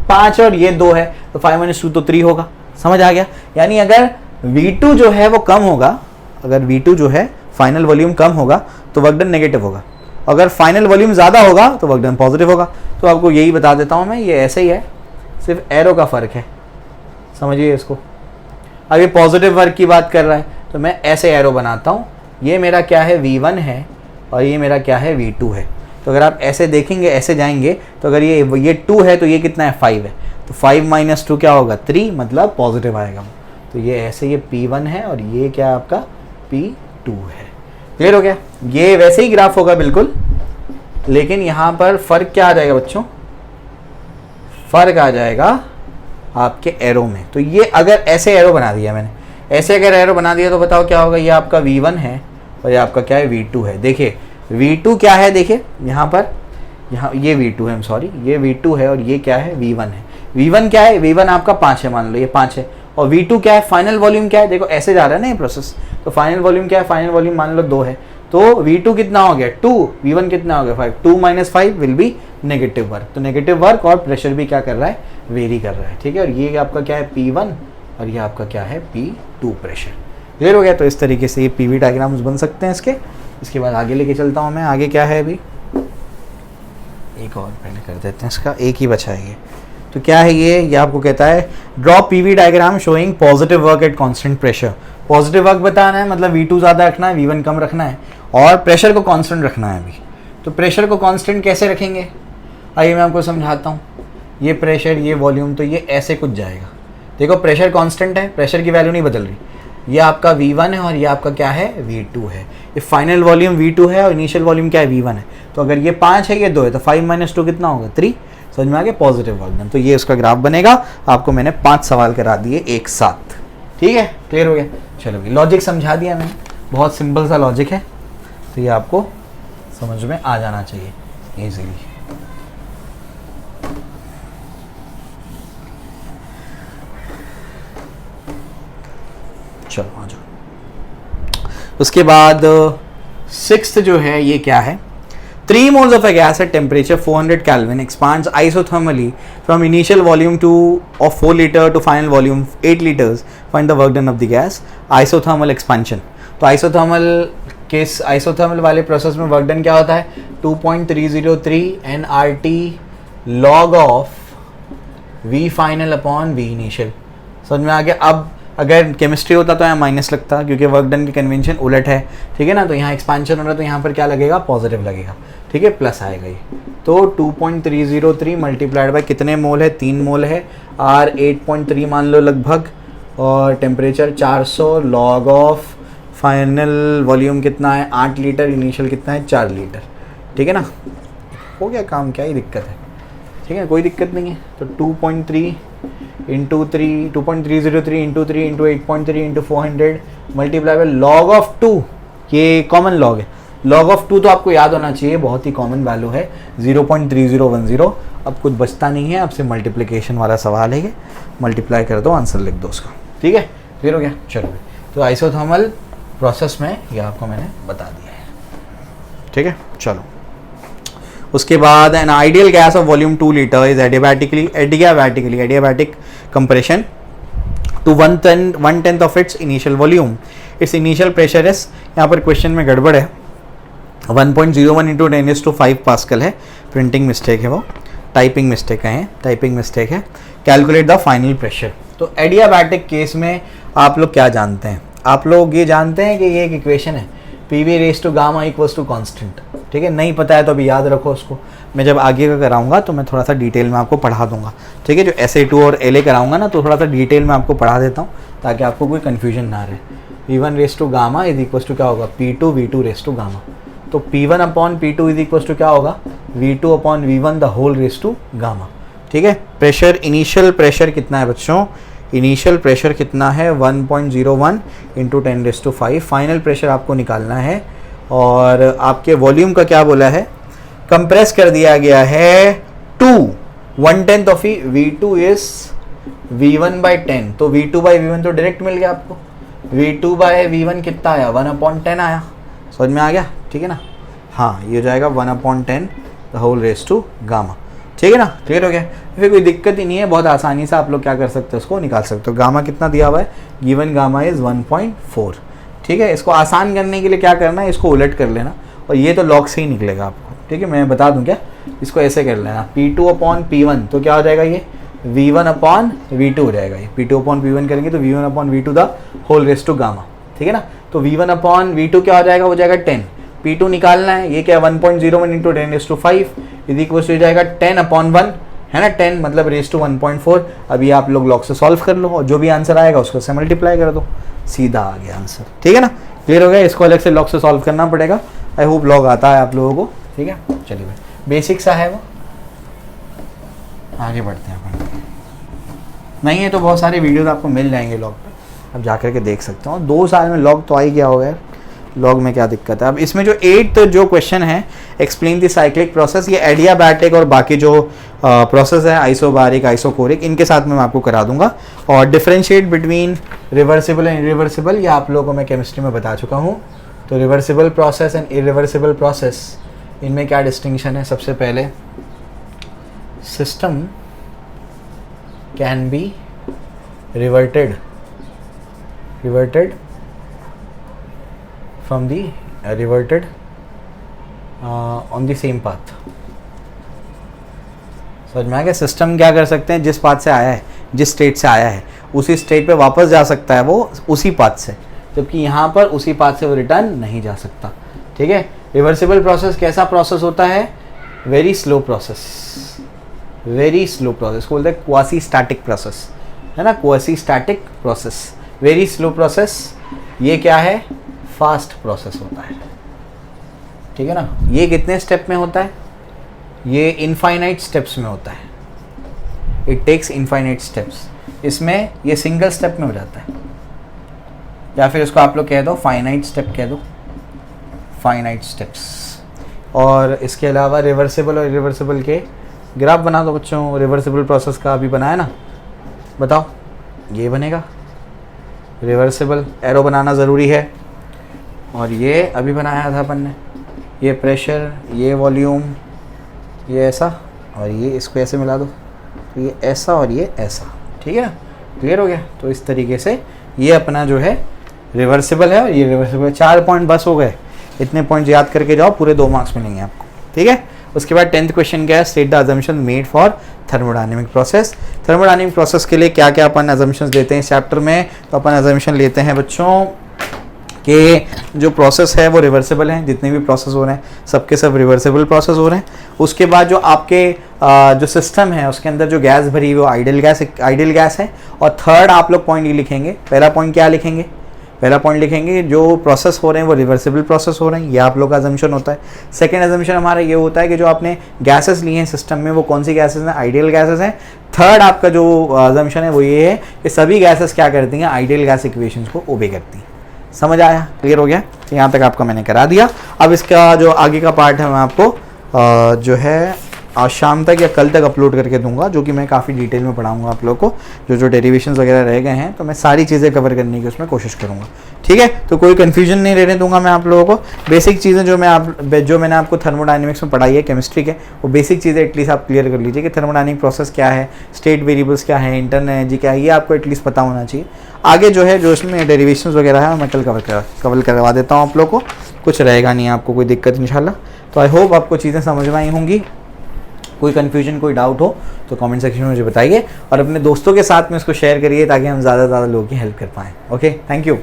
5 और ये 2 है, तो 5 माइनस 2 तो 3 होगा। समझ आ गया। यानी अगर V2 जो है वो कम होगा, अगर V2 जो है फाइनल वॉल्यूम कम होगा तो वर्क डन नेगेटिव होगा। अगर फाइनल वॉल्यूम ज़्यादा होगा तो वर्क डन पॉजिटिव होगा। तो आपको यही बता देता हूँ मैं, ये ऐसे ही है, सिर्फ एरो का फ़र्क है, समझिए इसको। अब ये पॉजिटिव वर्क की बात कर रहा है तो मैं ऐसे एरो बनाता हूँ, ये मेरा क्या है, V1 है और ये मेरा क्या है, V2 है। तो अगर आप ऐसे देखेंगे, ऐसे जाएंगे, तो अगर ये 2 है तो ये कितना है, 5 है। तो 5 माइनस 2 क्या होगा, 3, मतलब पॉजिटिव आएगा। तो ये ऐसे, ये P1 है और ये क्या आपका P2 है। क्लियर हो गया। ये वैसे ही ग्राफ होगा बिल्कुल, लेकिन यहाँ पर फ़र्क क्या आ जाएगा बच्चों, फ़र्क आ जाएगा आपके एरो में। तो ये अगर ऐसे एरो बना दिया मैंने, ऐसे अगर एरो बना दिया तो बताओ क्या होगा, ये आपका V1 है और ये आपका क्या है, V2 है। देखिए V2 क्या है, देखिए यहाँ पर, यहाँ ये V2 है, सॉरी ये V2 है और ये क्या है, V1 है। V1 क्या है, V1 आपका 5 है, मान लो ये 5 है। और V2 क्या है, फाइनल वॉल्यूम क्या है, देखो ऐसे जा रहा है ना ये प्रोसेस। तो फाइनल वॉल्यूम क्या है, फाइनल वॉल्यूम मान लो 2 है। तो V2 कितना हो गया, 2, V1 कितना हो गया, 5। 2 minus 5 will be negative work. तो नेगेटिव वर्क और प्रेशर भी क्या कर रहा है, वेरी कर रहा है। ठीक है, और ये आपका क्या है, P1 और ये आपका क्या है, P2 प्रेशर। क्लियर हो गया। तो इस तरीके से ये पीवी डायग्राम्स बन सकते हैं इसके। इसके बाद आगे लेके चलता हूँ मैं। आगे क्या है, अभी एक और पहले कर देते हैं, इसका एक ही बचा है ये। तो क्या है ये आपको कहता है draw PV diagram showing positive work at constant pressure. Positive work बताना है, मतलब V2 ज़्यादा रखना है, V1 कम रखना है और प्रेशर को कांस्टेंट रखना है अभी। तो प्रेशर को कांस्टेंट कैसे रखेंगे, आइए मैं आपको समझाता हूँ। ये प्रेशर, ये वॉल्यूम, तो ये ऐसे कुछ जाएगा। देखो प्रेशर कांस्टेंट है, प्रेशर की वैल्यू नहीं बदल रही। ये आपका V1 है और ये आपका क्या है, V2 है। ये फाइनल वॉल्यूम V2 है और इनिशियल वॉल्यूम क्या है, V1 है। तो अगर ये 5 है, ये 2 है, तो 5 माइनस 2 कितना होगा, 3। समझ में आ गया, पॉजिटिव वर्क डन। तो ये उसका ग्राफ बनेगा। आपको मैंने 5 सवाल करा दिए एक साथ। ठीक है, क्लियर हो गया। चलो लॉजिक समझा दिया मैंने, बहुत सिंपल सा लॉजिक है। तो ये आपको समझ में आ जाना चाहिए ईजिली। चलो आ जाओ। उसके बाद सिक्स्थ जो है ये क्या है, 3 moles of a gas at temperature 400 Kelvin expands isothermally from initial volume of 4 liter to final volume 8 liters. Find the work done of the gas. Isothermal expansion. तो आइसोथर्मल वाले प्रोसेस में वर्क डन क्या होता है, 2.303 nRT log of V final upon V initial. समझ में आ गया। अब अगर केमिस्ट्री होता तो यहाँ माइनस लगता, क्योंकि वर्क डन की कन्वेंशन उलट है, ठीक है ना। तो यहाँ एक्सपांशन हो रहा है तो यहाँ पर क्या लगेगा, पॉजिटिव लगेगा, ठीक है, प्लस आएगा ये। तो 2.303 मल्टीप्लाइड बाय कितने मोल है, 3 मोल है, R 8.3 मान लो लगभग, और temperature 400, log of final volume कितना है 8 लीटर, इनिशियल कितना है 4 लीटर, ठीक है ना। हो गया काम, क्या ही दिक्कत है, ठीक है, कोई दिक्कत नहीं है। तो 2.3 into 3, 2.303 into 3 into 8.3 into 400 multiply by log of 2, ये कॉमन लॉग है। लॉग ऑफ 2 तो आपको याद होना चाहिए, बहुत ही कॉमन वैल्यू है 0.3010। अब कुछ बचता नहीं है, आपसे मल्टीप्लिकेशन वाला सवाल है, ये मल्टीप्लाई कर दो, आंसर लिख दो उसका, ठीक है, क्लियर हो गया। चलो तो आइसोथर्मल प्रोसेस में ये आपको मैंने बता दिया है, ठीक है। चलो उसके बाद an ideal gas of volume 2 litre is adiabatic compression to 1/10 of its initial volume. Its initial pressure is, यहाँ पर क्वेश्चन में गड़बड़ है, 1.01 इंटू 10⁵ पास्कल है, प्रिंटिंग मिस्टेक है, वो टाइपिंग मिस्टेक है, कैलकुलेट द फाइनल प्रेशर। तो एडियाबैटिक केस में आप लोग क्या जानते हैं, आप लोग ये जानते हैं कि ये एक इक्वेशन है, PV⁻γ इक्वल्स टू कॉन्स्टेंट, ठीक है। नहीं पता है तो अभी याद रखो उसको, मैं जब आगे का कराऊंगा तो मैं थोड़ा सा डिटेल में आपको पढ़ा दूंगा, ठीक है। जो SA2 और LA कराऊंगा ना, तो थोड़ा सा डिटेल में आपको पढ़ा देता हूँ ताकि आपको कोई कन्फ्यूजन ना रहे। P1⁻γ इज इक्वल्स टू क्या होगा, P2 V2⁻γ। तो P1 upon P2 is equals to क्या होगा, V2 upon V1 the whole raise to gamma, ठीक है। प्रेशर, इनिशियल प्रेशर कितना है बच्चों, इनिशियल प्रेशर कितना है 1.01 इंटू 10⁵। फाइनल प्रेशर आपको निकालना है, और आपके वॉल्यूम का क्या बोला है, कंप्रेस कर दिया गया है 2 1/10 ऑफ V2 इज V1/10। तो V2/V1 तो डायरेक्ट मिल गया आपको, V2/V1 कितना आया, 1/10 आया, समझ में आ गया, ठीक है ना। हाँ, ये हो जाएगा 1/10 the whole raise to gamma, ठीक है ना, क्लियर हो गया। फिर कोई दिक्कत ही नहीं है, बहुत आसानी से आप लोग क्या कर सकते हो, उसको निकाल सकते हो। गामा कितना दिया हुआ है, गिवन गामा इज 1.4, ठीक है। इसको आसान करने के लिए क्या करना है, इसको उलट कर लेना, और ये तो लॉग से ही निकलेगा आपको, ठीक है। मैं बता दूं क्या, इसको ऐसे कर लेना, P2 अपॉन P1 तो क्या हो जाएगा, ये V1 अपॉन V2 हो जाएगा। ये P2 अपॉन P1 करेंगे तो V1 upon V2 the whole raise to gamma, ठीक है ना। तो V1 अपॉन V2 क्या हो जाएगा, हो जाएगा 10। P2 निकालना है, ये क्या है 1.01 इंटू 10⁵ इज इक्वल टू जाएगा 10 अपॉन 1, है ना, 10 मतलब रेस टू 1.4। अभी आप लोग लॉग से सॉल्व कर लो, और जो भी आंसर आएगा उसको से मल्टीप्लाई कर दो, सीधा आ गया आंसर, ठीक है ना, क्लियर हो गया। इसको अलग से लॉग से सॉल्व करना पड़ेगा, आई होप लॉग आता है आप लोगों को, ठीक है। चलिए भाई, बेसिक सा है वो, आगे बढ़ते हैं अपन। नहीं है तो बहुत सारे वीडियोस आपको मिल जाएंगे लॉग पे, अब जाकर के देख सकते हो। 2 साल में लॉग तो आ ही गया होगा यार, लॉग में क्या दिक्कत है। अब इसमें जो 8th जो क्वेश्चन है, एक्सप्लेन द साइक्लिक प्रोसेस, ये एडियाबैटिक और बाकी जो प्रोसेस है आइसोबारिक, आइसोकोरिक, इनके साथ में मैं आपको करा दूंगा। और differentiate between reversible and irreversible, ये आप लोगों को मैं केमिस्ट्री में बता चुका हूँ। तो reversible process and irreversible process, इनमें क्या डिस्टिंक्शन है, सबसे पहले system can be reverted from the reverted on the same path। समझ में आ गया। सिस्टम क्या कर सकते हैं, जिस पाथ से आया है, जिस स्टेट से आया है, उसी स्टेट पे वापस जा सकता है वो उसी पाथ से, जबकि यहाँ पर उसी पाथ से वो रिटर्न नहीं जा सकता, ठीक है। रिवर्सिबल प्रोसेस कैसा प्रोसेस होता है, वेरी स्लो प्रोसेस, को बोलते हैं क्वासी स्टैटिक प्रोसेस, है ना, quasi static process, very slow process. ये क्या है, फास्ट प्रोसेस होता है, ठीक है ना। ये कितने स्टेप में होता है, ये इनफाइनाइट स्टेप्स में होता है, इट टेक्स इनफाइनाइट स्टेप्स। इसमें ये सिंगल स्टेप में हो जाता है, या फिर इसको आप लोग कह दो फाइनाइट स्टेप कह दो, फाइनाइट स्टेप्स। और इसके अलावा रिवर्सिबल और इरिवर्सिबल के ग्राफ बना दो बच्चों। रिवर्सिबल प्रोसेस का अभी बनाया ना, बताओ, ये बनेगा, रिवर्सिबल एरो बनाना ज़रूरी है। और ये अभी बनाया था अपन ने, ये प्रेशर, ये वॉल्यूम, ये ऐसा, और ये इसको ऐसे मिला दो तो ये ऐसा और ये ऐसा, ठीक है, क्लियर हो गया। तो इस तरीके से ये अपना जो है रिवर्सिबल है और ये रिवर्सिबल है। 4 पॉइंट बस हो गए, इतने पॉइंट याद करके जाओ, पूरे 2 मार्क्स मिलेंगे आपको, ठीक है। उसके बाद 10th क्वेश्चन क्या है, state the assumption made for thermodynamic process. Thermodynamic process के लिए क्या क्या अपन अजम्पशंस लेते हैं इस चैप्टर में, तो अपन अजम्पशन लेते हैं बच्चों कि जो प्रोसेस है वो रिवर्सिबल है, जितने भी प्रोसेस हो रहे हैं सबके सब रिवर्सिबल प्रोसेस हो रहे हैं। उसके बाद जो आपके जो सिस्टम है उसके अंदर जो गैस भरी वो आइडियल गैस है। और थर्ड आप लोग पॉइंट ये लिखेंगे, पहला पॉइंट क्या लिखेंगे, पहला पॉइंट लिखेंगे जो प्रोसेस हो रहे हैं वो रिवर्सिबल प्रोसेस हो रहे हैं, ये आप लोग का अजम्पशन होता है। सेकंड अजम्पशन हमारा ये होता है कि जो आपने गैसेस लिए हैं सिस्टम में वो कौन सी गैसेस हैं, आइडियल गैसेस हैं। थर्ड आपका जो अजम्पशन है वो ये है कि सभी गैसेस क्या करती हैं, आइडियल गैस इक्वेशंस को ओबे करती हैं। समझ आया, क्लियर हो गया। तो यहाँ तक आपका मैंने करा दिया। अब इसका जो आगे का पार्ट है मैं आपको जो है आज शाम तक या कल तक अपलोड करके दूंगा, जो कि मैं काफ़ी डिटेल में पढ़ाऊंगा आप लोगों को। जो डेरिवेशंस वगैरह रह गए हैं तो मैं सारी चीज़ें कवर करने की उसमें कोशिश करूंगा, ठीक है। तो कोई कन्फ्यूजन नहीं रहने दूंगा मैं आप लोगों को। बेसिक चीज़ें जो मैंने आपको थर्मोडायनेमिक्स में पढ़ाई है, केमिस्ट्री के, वो बेसिक चीज़ें एटलीस्ट आप क्लियर कर लीजिए कि थर्मोडायनेमिक प्रोसेस क्या है, स्टेट वेरिएबल्स क्या है, इंटरनल एनर्जी क्या है, ये आपको एटलीस्ट पता होना चाहिए। आगे जो है जो इसमें डेरिवेशंस वगैरह है मैं कल कवर करवा देता हूँ आप लोगों को, कुछ रहेगा नहीं आपको कोई दिक्कत इंशाल्लाह। तो आई होप आपको चीज़ें समझ में आई होंगी। कोई कन्फ्यूजन, कोई डाउट हो तो कमेंट सेक्शन में मुझे बताइए और अपने दोस्तों के साथ में इसको शेयर करिए ताकि हम ज़्यादा से ज़्यादा लोगों की हेल्प कर पाएँ। Okay, thank you.